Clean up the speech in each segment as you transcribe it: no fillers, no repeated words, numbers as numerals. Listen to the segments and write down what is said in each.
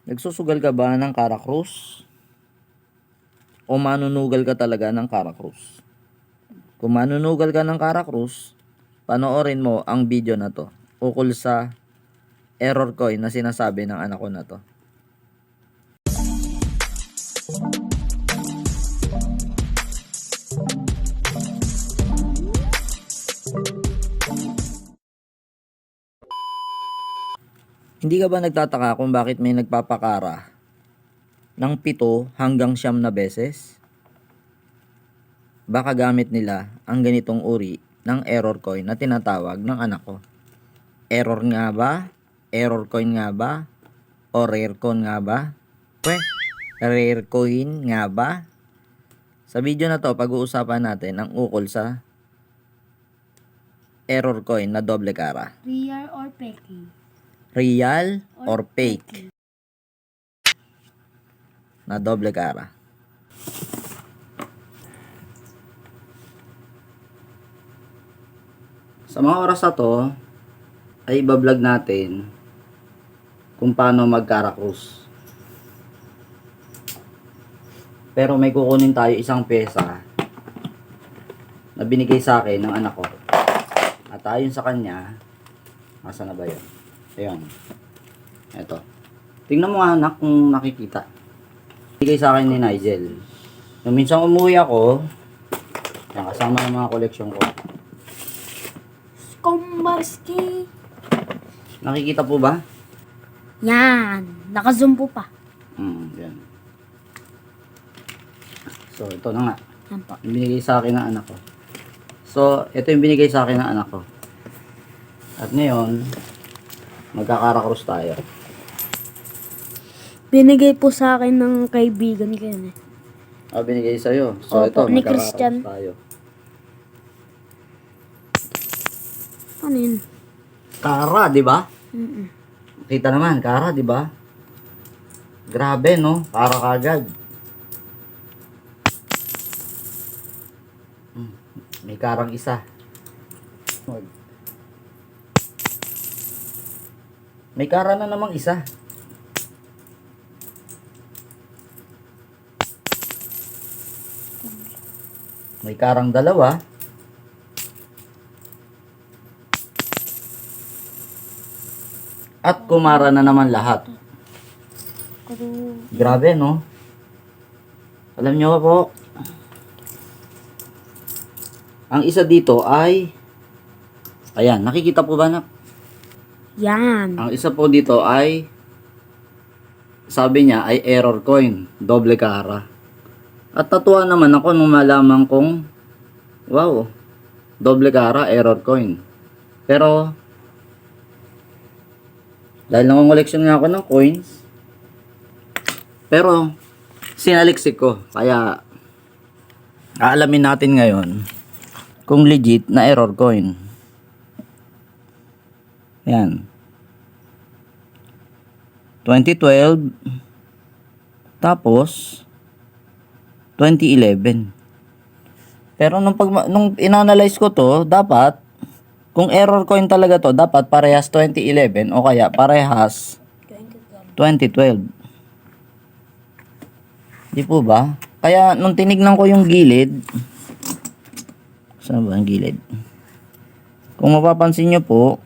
Nagsusugal ka ba ng Karakrus? O manunugal ka talaga ng Karakrus? Kung manunugal ka ng Karakrus, panoorin mo ang video na to ukol sa error coin na sinasabi ng anak ko na to. Hindi ka ba nagtataka kung bakit may nagpapakara ng 7 hanggang 9 na beses? Baka gamit nila ang ganitong uri ng error coin na tinatawag ng anak ko. Error nga ba? Error coin nga ba? O rare coin nga ba? Rare coin nga ba? Sa video na to, pag-uusapan natin ang ukol sa error coin na doble cara. Real or fake? Real or fake na doble cara. Sa mga oras na to, ay ibablog natin kung paano mag-Karakrus. Pero may kukunin tayo isang pesa na binigay sa akin ng anak ko. At ayon sa kanya, asa na ba yun? Ayan. Ito. Tingnan mo nga anak kung nakikita. Binigay sa akin ni Nigel. Nung minsan umuwi ako, yan, kasama ng mga koleksyon ko. Kombarski. Nakikita po ba? Yan. Naka-zoom po pa. Yan. So, ito na nga. Yan po. Binigay sa akin ng anak ko. So, ito yung binigay sa akin ng anak ko. At ngayon, magkakarakrus tayo. Binigay po sa akin ng kaibigan ko yun eh. Binigay sa'yo. So, Opo, ito, ni magkakarakrus Christian. tayo. Ano yun? Kara, di ba? Mm-mm. Kita naman, kara, di ba? Grabe, no? Kara kagad. May karang isa. May kara na namang isa. May karang dalawa. At kumara na naman lahat. Grabe, no? Alam nyo po, ang isa dito ay, ayan, nakikita po ba na? Yan. Ang isa po dito ay, sabi niya ay error coin, doble cara. At natuwa naman ako nung malaman kong, wow, doble cara, error coin. Pero, dahil nangungoleksyon nga ako ng coins, pero sinaliksik ko. Kaya aalamin natin ngayon kung legit na error coin. Yan. 2012 tapos 2011. Pero nung inanalyze ko to, dapat kung error coin talaga to, dapat parehas 2011 o kaya parehas 2012. Di po ba? Kaya nung tinignan ko yung gilid, saan ba ang gilid? Kung mapapansin nyo po,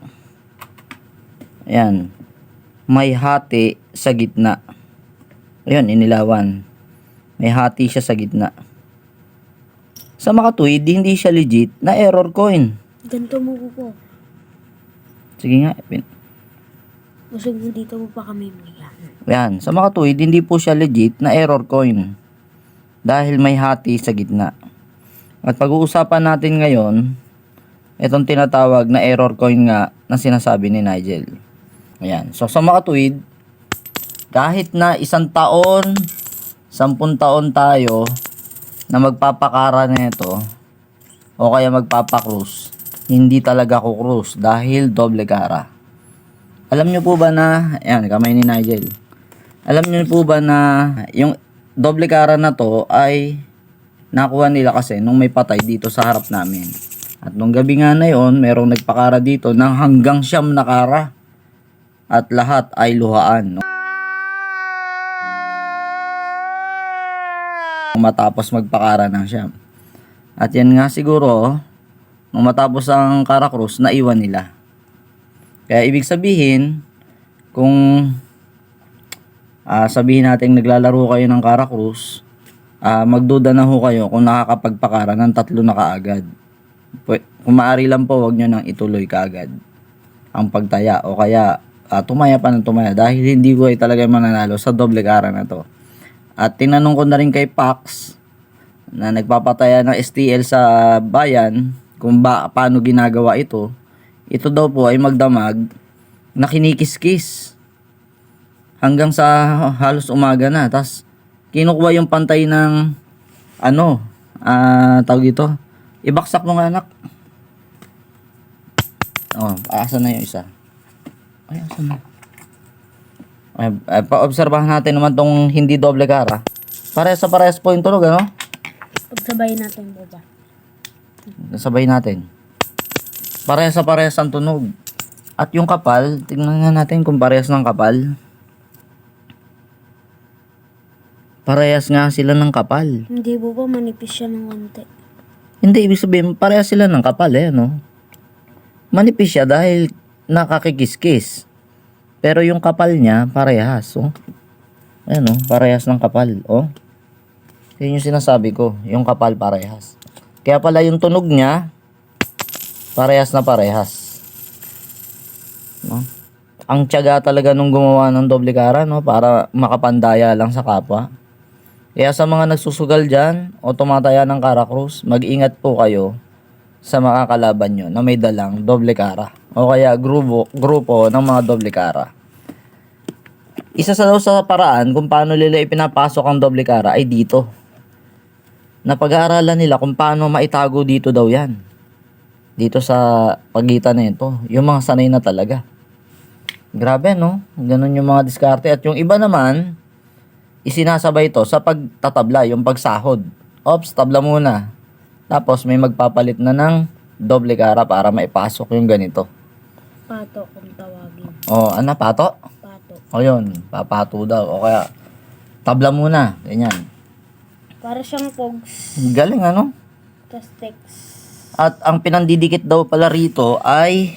ayan, may hati sa gitna. Ayan, inilawan. May hati siya sa gitna. Sa makatuwid, hindi siya legit na error coin. Ganito mo po. Sige nga. Busog mo dito mo pa kami mga. Yan. Sa makatuwid, hindi po siya legit na error coin. Dahil may hati sa gitna. At pag-uusapan natin ngayon, itong tinatawag na error coin nga na sinasabi ni Nigel. Ayan. So, sa makatuwid, kahit na 1 taon, 10 taon tayo na magpapakara nito o kaya magpapakrus, hindi talaga kukrus dahil doble cara. Alam nyo po ba na, ayan, kamay ni Nigel. Alam nyo po ba na yung doble cara na to ay nakuha nila kasi nung may patay dito sa harap namin. At nung gabi nga na yon, merong nagpakara dito ng hanggang 9 na kara. At lahat ay luhaan. matapos magpakara ng siyam. At yan nga siguro, nung matapos ang Karakrus, naiwan nila. Kaya ibig sabihin, kung sabihin natin naglalaro kayo ng Karakrus, magduda na ho kayo kung nakakapagpakara ng 3 na kaagad. Kung maaari lang po, wag nyo nang ituloy kaagad ang pagtaya o kaya tumaya pa ng tumaya dahil hindi ko ay talaga mananalo sa doble kara na to. At tinanong ko na rin kay Pax na nagpapataya ng STL sa bayan kung paano ginagawa ito. Ito daw po ay magdamag na kinikis-kis hanggang sa halos umaga na. Tas kinukuha yung pantay ng tawag ito, ibaksak mo nga anak. Asa na yung isa? Ay, asa na? Pa-obserbahan natin naman tong hindi doble kara. Parehas po yung tunog, ano? Pagsabayin natin po ba? Sabay natin. Parehas ang tunog. At yung kapal, tingnan nga natin kung parehas ng kapal. Parehas nga sila ng kapal. Hindi po ba manipis siya ng konti? Hindi, ibig sabihin, parehas sila ng kapal no? Manipis siya dahil nakakikis-kis. Pero yung kapal niya, parehas, Ayan, parehas ng kapal, Yun yung sinasabi ko, yung kapal parehas. Kaya pala yung tunog niya, parehas na parehas. Ang tiyaga talaga nung gumawa ng doble kara, para makapandaya lang sa kapwa. Kaya sa mga nagsusugal dyan o tumataya ng Karakrus, mag-ingat po kayo sa makakalaban nyo na may dalang doble kara o kaya grupo ng mga doble kara. Isa sa paraan kung paano nila ipinapasok ang doble kara ay dito. Napag-aaralan nila kung paano maitago dito daw yan. Dito sa pagitan na ito. Yung mga sanay na talaga. Grabe, Ganun yung mga diskarte. At yung iba naman, isinasabay ito sa pagtatabla, yung pagsahod. Ops, tabla muna. Tapos may magpapalit na ng doble kara para maipasok yung ganito. Pato kung tawagin. Pato? Pato. Yun, papato daw. O kaya, tabla muna. Ganyan. Para siyang pogs. Galing, Castex. At ang pinandidikit daw pala rito ay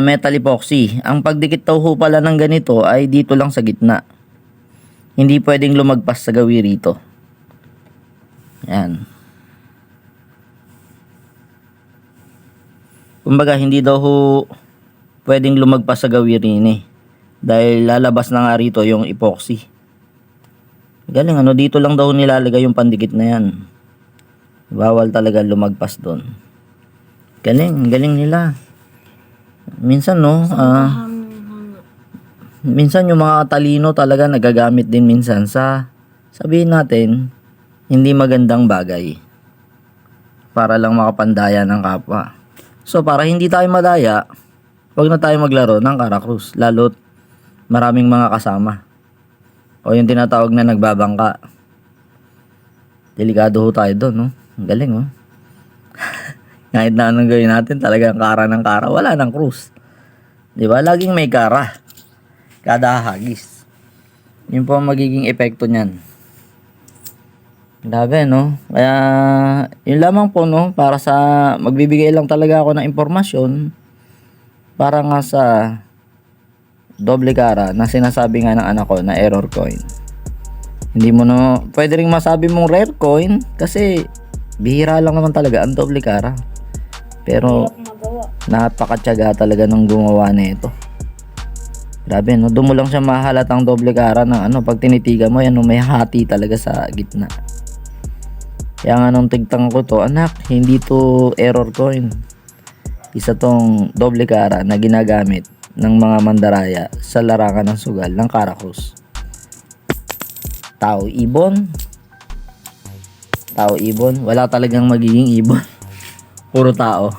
metal epoxy. Ang pagdikit daw ho pala ng ganito ay dito lang sa gitna. Hindi pwedeng lumagpas sa gawi rito. Yan. Kumbaga, hindi daw ho pwedeng lumagpas sa gawi rin dahil lalabas na nga rito yung epoxy. Galing, dito lang daw nilalagay yung pandikit na yan. Bawal talaga lumagpas doon. Galing nila. Minsan, minsan yung mga talino talaga nagagamit din minsan sa, sabihin natin, hindi magandang bagay. Para lang makapandaya ng kapwa. So, para hindi tayo madaya, huwag na tayo maglaro ng Karakrus. Lalo't maraming mga kasama. O yung tinatawag na nagbabangka. Delikado ho tayo doon, Ang galing, Kahit na anong gawin natin, talagang kara ng kara. Wala ng krus. Diba? Laging may kara. Kada hagis. Yun po ang magiging epekto niyan. Grabe, Kaya, yun lamang po, para sa, magbibigay lang talaga ako ng impormasyon para nga sa doble kara na sinasabi nga ng anak ko na error coin. Hindi mo pwede ring masabi mong rare coin kasi bihira lang naman talaga ang doble kara. Pero, napakatyaga talaga ng gumawa nito. Grabe, doon mo lang siya mahalatang doble kara ng pag tinitigan mo, may hati talaga sa gitna. Kaya nga nung tigtang ko to, anak, hindi to error coin. Isa tong doble kara na ginagamit ng mga mandaraya sa larangan ng sugal ng Karakrus. Tao ibon, wala talagang magiging ibon. Puro tao.